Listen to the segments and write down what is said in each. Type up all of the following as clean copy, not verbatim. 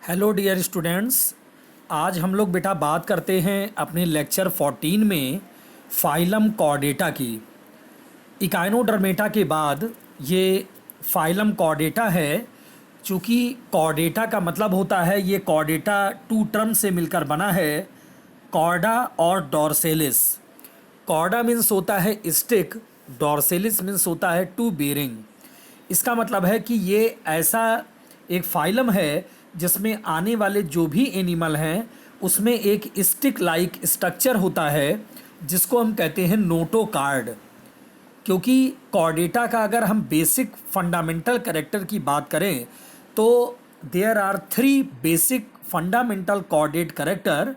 Hello dear students. आज हम लोग बेटा बात करते हैं अपने लेक्चर 14 में फाइलम कॉर्डेटा की। इकाइनोडर्मेटा के बाद ये फाइलम कॉर्डेटा है। चूँकि कॉर्डेटा का मतलब होता है, ये कॉर्डेटा टू टर्म से मिलकर बना है, कॉर्डा और डॉर्सेलिस। कॉर्डा मीन्स होता है स्टिक, डॉर्सेलिस मीन्स होता है टू बेरिंग। इसका मतलब है कि ये ऐसा एक फाइलम है जिसमें आने वाले जो भी एनिमल हैं उसमें एक स्टिक लाइक स्ट्रक्चर होता है जिसको हम कहते हैं नोटोकार्ड। क्योंकि कॉर्डेटा का अगर हम बेसिक फंडामेंटल कैरेक्टर की बात करें तो there are 3 basic fundamental chordate character.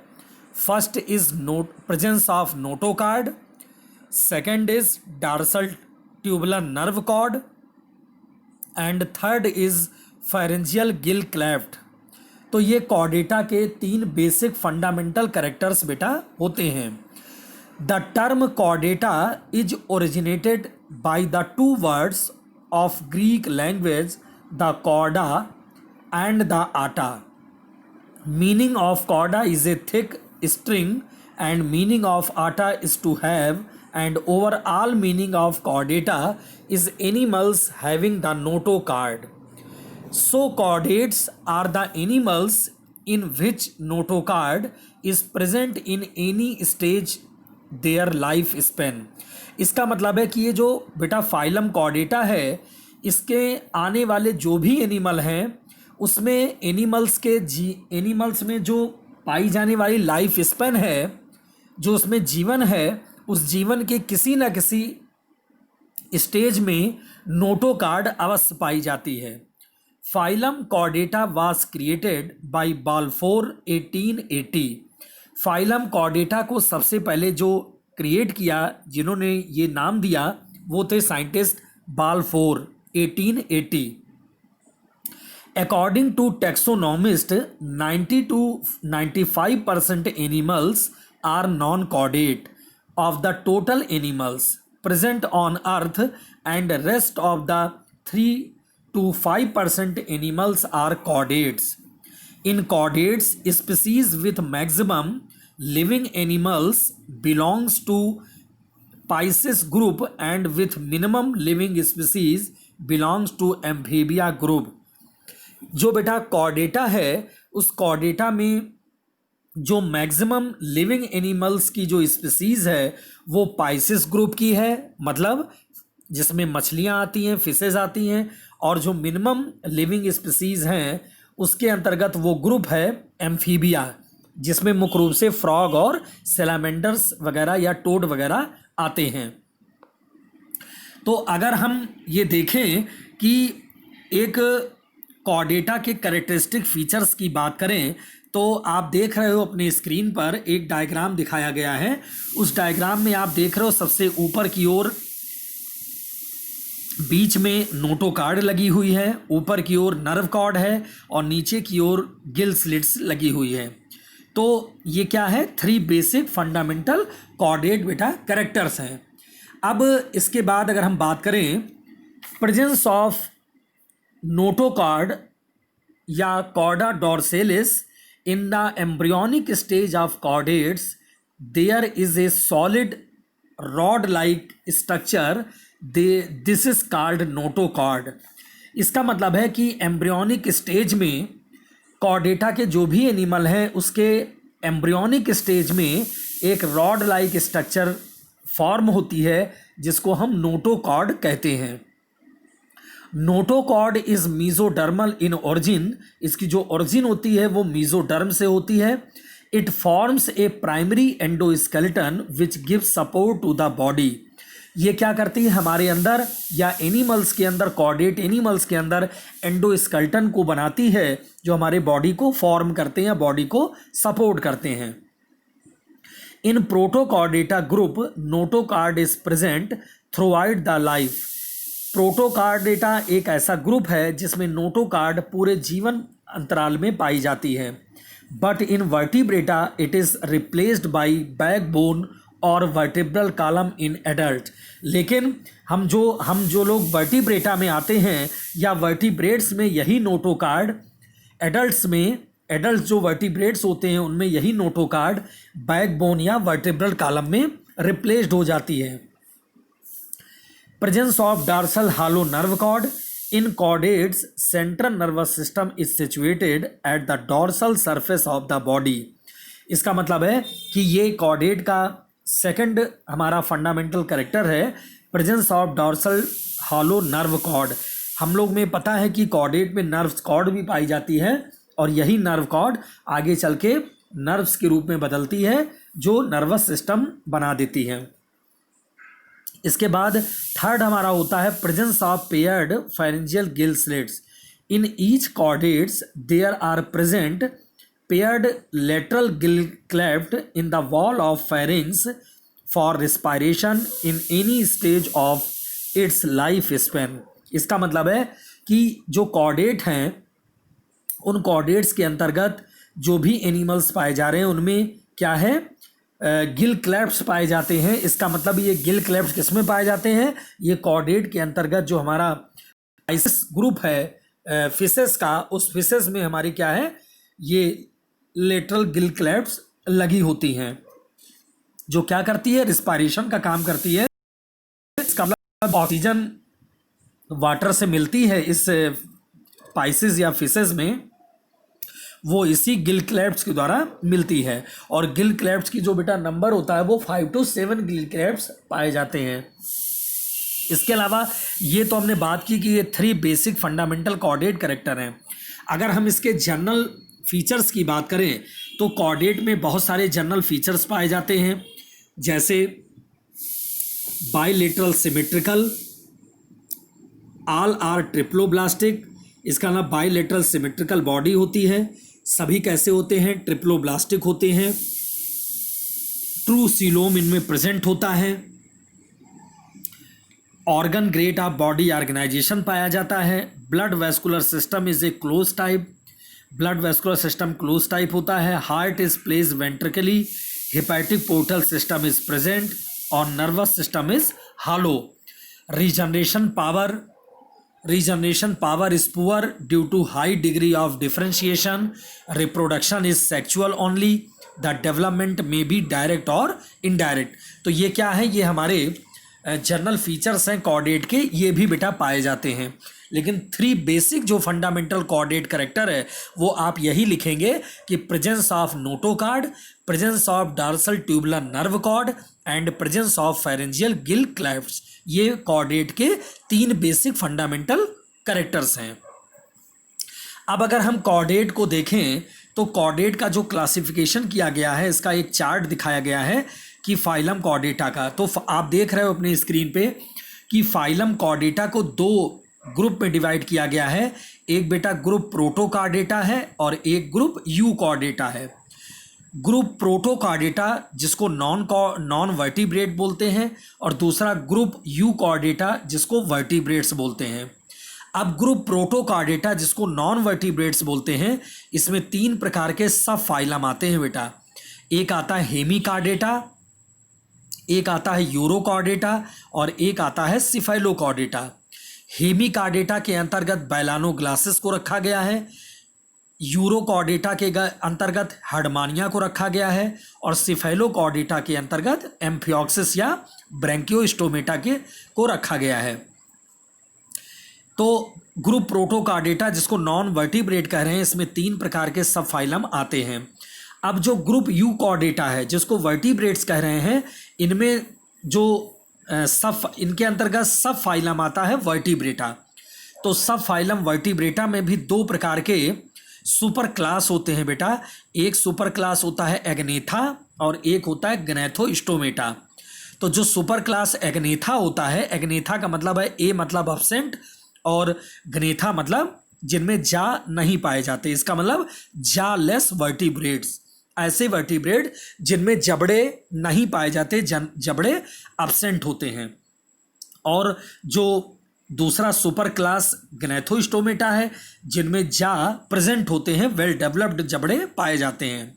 First is note presence of notochord, second is dorsal tubular nerve cord and third is pharyngeal gill cleft. तो ये कॉर्डेटा के 3 बेसिक फंडामेंटल कैरेक्टर्स बेटा होते हैं। The term chordata is originated by the 2 words of Greek language, the chorda and the ata. Meaning of chorda is a thick string and meaning of ata is to have, and overall meaning of chordata is animals having the notocard. So chordates are the animals in which notocard is present in any stage their life span. इसका मतलब है कि ये जो बेटा phylum Chordata है, इसके आने वाले जो भी एनिमल हैं उसमें एनिमल्स में जो पाई जाने वाली लाइफ स्पेन है, जो उसमें जीवन है, उस जीवन के किसी न किसी स्टेज में नोटोकार्ड अवश्य पाई जाती है। Phylum Chordata was created by Balfour 1880। Phylum Chordata को सबसे पहले जो क्रिएट किया, जिन्होंने ये नाम दिया, वो थे scientist Balfour 1880। According to taxonomist 90 to 95% animals are non chordate of the total animals present on earth, and rest of the 3 to 5% animals are chordates. In chordates, species with maximum living animals belongs to Pisces group and with minimum living species belongs to amphibia group. जो बेटा Chordata है, उस Chordata में जो maximum living animals की जो species है वो पाइसिस ग्रुप की है, मतलब जिसमें मछलियाँ आती हैं, फिशेज आती हैं, और जो मिनिमम लिविंग स्पीसीज़ हैं उसके अंतर्गत वो ग्रुप है एम्फीबिया, जिसमें मुख्य रूप से फ्रॉग और सैलामेंडर्स वगैरह या टोड वगैरह आते हैं। तो अगर हम ये देखें कि एक कॉर्डेटा के कैरेक्टरिस्टिक फीचर्स की बात करें तो आप देख रहे हो अपनी स्क्रीन पर एक डायग्राम दिखाया गया है। उस डायग्राम में आप देख रहे हो सबसे ऊपर की ओर बीच में नोटोकार्ड लगी हुई है, ऊपर की ओर नर्व कॉर्ड है और नीचे की ओर गिल स्लिट्स लगी हुई है। तो ये क्या है? 3 बेसिक फंडामेंटल कॉर्डेट बेटा कैरेक्टर्स हैं। अब इसके बाद अगर हम बात करें प्रेजेंस ऑफ नोटोकार्ड या chorda डॉर्सेलिस in the embryonic stage of chordates, there is a solid rod-like structure. This is called notochord. इसका मतलब है कि एम्ब्रियोनिक स्टेज में कॉर्डेटा के जो भी एनिमल हैं उसके एम्ब्रियोनिक स्टेज में एक रॉड लाइक स्ट्रक्चर फॉर्म होती है जिसको हम नोटोकॉर्ड कहते हैं। Notochord is mesodermal in origin. इसकी जो ओरिजिन होती है वो मीजोडर्म से होती है। It forms a primary endoskeleton which gives support to the body. ये क्या करती है? हमारे अंदर या एनिमल्स के अंदर, कॉर्डेट एनिमल्स के अंदर एंडोस्केलेटन को बनाती है जो हमारे बॉडी को फॉर्म करते हैं, बॉडी को सपोर्ट करते हैं। In protochordata group notochord is present throughout the life. Protochordata एक ऐसा ग्रुप है जिसमें नोटोकार्ड पूरे जीवन अंतराल में पाई जाती है। But in vertebrata it is replaced by backbone और वर्टिब्रल कॉलम इन एडल्ट। लेकिन हम जो लोग वर्टिब्रेटा में आते हैं या वर्टिब्रेट्स में यही नोटोकार्ड एडल्ट्स में एडल्ट जो वर्टिब्रेट्स होते हैं उनमें यही नोटोकार्ड बैकबोन या वर्टिब्रल कॉलम में रिप्लेस्ड हो जाती है। Presence of dorsal hollow nerve cord in chordates central nervous system is situated at the dorsal surface of the body. इसका मतलब है कि ये कॉर्डेट का सेकंड हमारा फंडामेंटल कैरेक्टर है, presence of dorsal hollow nerve cord. हम लोग में पता है कि कॉर्डेट में नर्व्स कॉर्ड भी पाई जाती है और यही नर्व कॉर्ड आगे चल के नर्व्स के रूप में बदलती है जो नर्वस सिस्टम बना देती है। इसके बाद थर्ड हमारा होता है presence of paired pharyngeal gill slits in each chordates there are present paired lateral gill cleft in the wall of pharynx for respiration in any stage of its life span. इसका मतलब है कि जो chordate हैं उन chordates के अंतर्गत जो भी एनिमल्स पाए जा रहे हैं उनमें क्या है, गिल क्लेफ्ट्स पाए जाते हैं। इसका मतलब ये गिल क्लेफ्ट्स किस में पाए जाते हैं, ये कॉर्डेट के अंतर्गत जो हमारा आइसिस ग्रुप है फिशेस का, उस फिशेस में हमारी क्या है, ये लेटरल गिल क्लेफ्ट्स लगी होती हैं जो क्या करती है, रिस्पायरेशन का काम करती है। इसका मतलब ऑक्सीजन वाटर से मिलती है इस पाइसेस या फिशेस में, वो इसी गिल क्लेफ्ट्स के द्वारा मिलती है। और गिल क्लेफ्ट्स की जो बेटा नंबर होता है वो 5 to 7 गिल क्लेफ्ट्स पाए जाते हैं। इसके अलावा ये तो हमने बात की कि ये 3 बेसिक फंडामेंटल कॉर्डेट कैरेक्टर हैं। अगर हम इसके जनरल फीचर्स की बात करें तो कॉर्डेट में बहुत सारे जनरल फीचर्स पाए जाते हैं, जैसे bilateral symmetrical, all are triploblastic. इसका नाम बाइलेटरल सिमेट्रिकल बॉडी होती है। सभी कैसे होते हैं, ट्रिप्लोब्लास्टिक होते हैं। ट्रू सीलोम इनमें प्रेजेंट होता है। Organ grade of body organisation पाया जाता है। Blood vascular system is a close type, blood vascular system close type होता है। Heart is place ventrally, hepatic portal system is present और nervous system is hollow. Regeneration power is poor due to high degree of differentiation. Reproduction is sexual only. The development may be direct or indirect. तो ये क्या है, ये हमारे general features हैं chordate के, ये भी बेटा पाए जाते हैं। लेकिन 3 बेसिक जो फंडामेंटल कॉर्डेट कैरेक्टर है वो आप यही लिखेंगे कि presence of notochord, presence of dorsal tubular nerve cord and presence of pharyngeal gill clefts. ये कॉर्डेट के 3 बेसिक फंडामेंटल कैरेक्टर्स हैं। अब अगर हम कॉर्डेट को देखें तो कॉर्डेट का जो क्लासिफिकेशन किया गया है, इसका एक चार्ट दिखाया गया है कि फाइलम कॉर्डेटा का। तो आप देख रहे हो अपनी स्क्रीन पे कि फाइलम कॉर्डेटा को 2 ग्रुप में डिवाइड किया गया है। एक बेटा ग्रुप प्रोटोकार्डेटा है और एक ग्रुप यूकॉर्डेटा है। ग्रुप प्रोटोकार्डेटा जिसको नॉन वर्टिब्रेट बोलते हैं और दूसरा ग्रुप यूकॉर्डेटा जिसको वर्टिब्रेट्स बोलते हैं। अब ग्रुप प्रोटोकार्डेटा जिसको नॉन वर्टिब्रेट्स बोलते हैं, इसमें 3 प्रकार के सब फाइलम आते हैं बेटा। एक आता है हेमिकार्डेटा, एक आता है यूरोकार्डेटा और एक आता है सिफाइलोकार्डेटा। हेमिकार्डेटा के अंतर्गत बैलानोग्लासिस को रखा गया है, यूरोकार्डेटा के अंतर्गत हर्डमानिया को रखा गया है और सिफेलोकार्डेटा के अंतर्गत एम्फियोक्सिस या ब्रैंकियोस्टोमेटा को रखा गया है। तो ग्रुप प्रोटोकार्डेटा जिसको नॉन वर्टिब्रेट कह रहे हैं, इसमें 3 प्रकार के सब फाइलम आते हैं। अब जो ग्रुप यूकॉर्डेटा है जिसको वर्टिब्रेट्स कह रहे हैं, इनमें जो इनके अंतर्गत सब फाइलम आता है वर्टिब्रेटा। तो सब फाइलम वर्टिब्रेटा में भी 2 प्रकार के सुपर क्लास होते हैं बेटा। एक सुपर क्लास होता है एग्नेथा और एक होता है ग्नैथोस्टोमेटा। तो जो सुपर क्लास एग्नेथा होता है, एग्नेथा का मतलब है ए मतलब एब्सेंट और ग्नेथा मतलब जिनमें जा नहीं पाए जाते। इसका मतलब जा लेस वर्टिब्रेट्स, ऐसे वर्टिब्रेट जिनमें जबड़े नहीं पाए जाते, जबड़े एब्सेंट होते हैं। और जो दूसरा सुपर क्लास ग्नैथोस्टोमेटा है जिनमें जा प्रेजेंट होते हैं, वेल डेवलप्ड जबड़े पाए जाते हैं।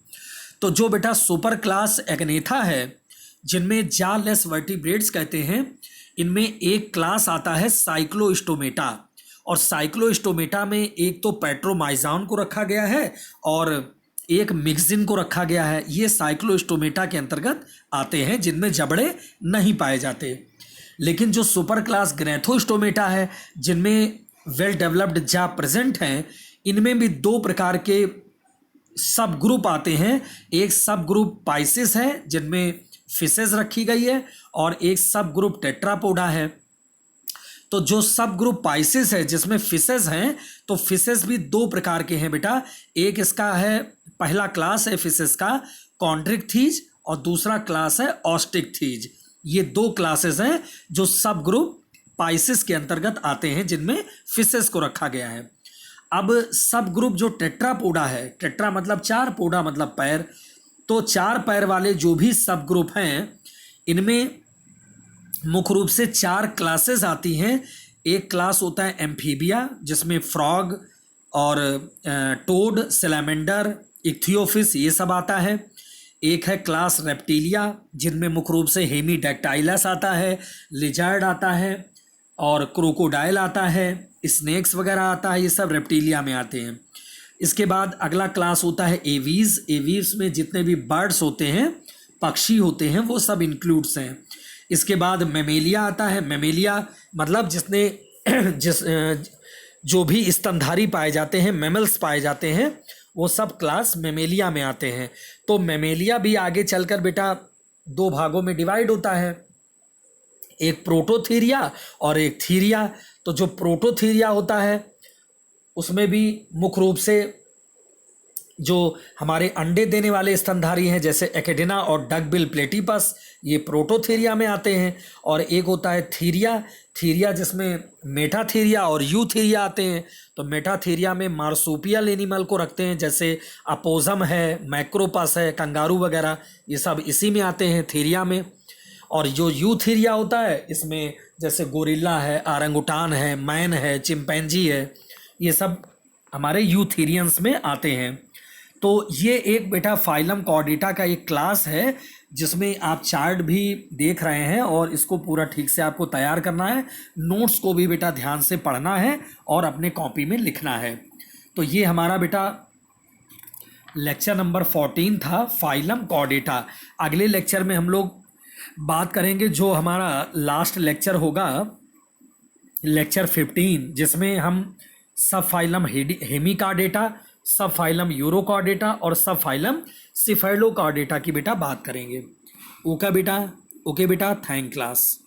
तो जो बेटा सुपर क्लास एग्नेथा है जिनमें जा लेस वर्टिब्रेट्स कहते हैं, इनमें एक क्लास आता है साइक्लोस्टोमेटा और साइक्लोस्टोमेटा में एक तो पेट्रोमाइजान को रखा गया है और एक मिक्सिन को रखा गया है। ये साइक्लोस्टोमेटा के अंतर्गत आते हैं जिनमें जबड़े नहीं पाए जाते। लेकिन जो सुपर क्लास ग्नैथोस्टोमेटा है जिनमें वेल डेवलप्ड जा प्रेजेंट हैं, इनमें भी दो प्रकार के सब ग्रुप आते हैं। एक सब ग्रुप पाइसिस है जिनमें फिशेस रखी गई है और एक सब ग्रुप टेट्रापोडा है। तो जो सब ग्रुप पाइसिस है जिसमें फिशेस हैं, तो फिशेस भी दो प्रकार के हैं बेटा। एक इसका है, पहला क्लास है फिशेस का कॉन्ड्रिक्थीज और दूसरा क्लास है ऑस्टिकथीज। ये दो क्लासेस हैं जो सब ग्रुप पाइसिस के अंतर्गत आते हैं जिनमें फिशेस को रखा गया है। अब सब ग्रुप जो टेट्रापोडा है, टेट्रा मतलब चार, पोडा मतलब पैर, तो चार पैर वाले जो भी सब ग्रुप हैं इनमें मुख्य रूप से चार क्लासेस आती हैं। एक क्लास होता है एम्फीबिया जिसमें फ्रॉग और टोड, सैलामेंडर, इक्थियोफिस ये सब आता है। एक है क्लास रेप्टिलिया जिनमें मुख्य रूप से हेमीडेक्टाइलस आता है, लिजर्ड आता है और क्रोकोडाइल आता है, स्नेक्स वगैरह आता है। ये सब रेप्टिलिया में आते हैं। इसके बाद अगला क्लास होता है एवीज। एवीज में जितने भी बर्ड्स होते हैं, पक्षी होते हैं, वो सब इंक्लूड्स हैं। इसके बाद मेमेलिया आता है। मेमेलिया मतलब जो भी स्तनधारी पाए जाते हैं, मेमल्स पाए जाते हैं, वो सब क्लास मेमेलिया में आते हैं। तो मेमेलिया भी आगे चलकर बेटा दो भागों में डिवाइड होता है, एक प्रोटोथीरिया और एक थीरिया। तो जो प्रोटोथीरिया होता है उसमें भी मुख्य रूप से जो हमारे अंडे देने वाले स्तनधारी हैं जैसे एकेडिना और डकबिल प्लेटिपस, ये प्रोटोथीरिया में आते हैं। और एक होता है थीरिया। थीरिया जिसमें मेटाथीरिया और यूथीरिया आते हैं। तो मेटाथीरिया में मार्सुपियल एनिमल को रखते हैं जैसे अपोजम है, मैक्रोपस है, कंगारू वगैरह, ये सब इसी में आते हैं थीरिया में। और जो यूथीरिया होता है इसमें जैसे गोरिल्ला है, आरंगुटान है, मैन है, चिंपैंजी है, ये सब हमारे यूथीरियंस में आते हैं। तो ये एक बेटा फाइलम कॉर्डेटा का एक क्लास है जिसमें आप चार्ट भी देख रहे हैं और इसको पूरा ठीक से आपको तैयार करना है। नोट्स को भी बेटा ध्यान से पढ़ना है और अपने कॉपी में लिखना है। तो ये हमारा बेटा लेक्चर नंबर 14 था, फाइलम कॉर्डेटा। अगले लेक्चर में हम लोग बात करेंगे जो हमारा लास्ट लेक्चर होगा, लेक्चर 15, जिसमें हम सब फाइलम हेमिकॉर्डेटा, सब फाइलम यूरोकॉर्डेटा और सब फाइलम सिफेलोकॉर्डेटा की बेटा बात करेंगे। ओके बेटा, थैंक क्लास।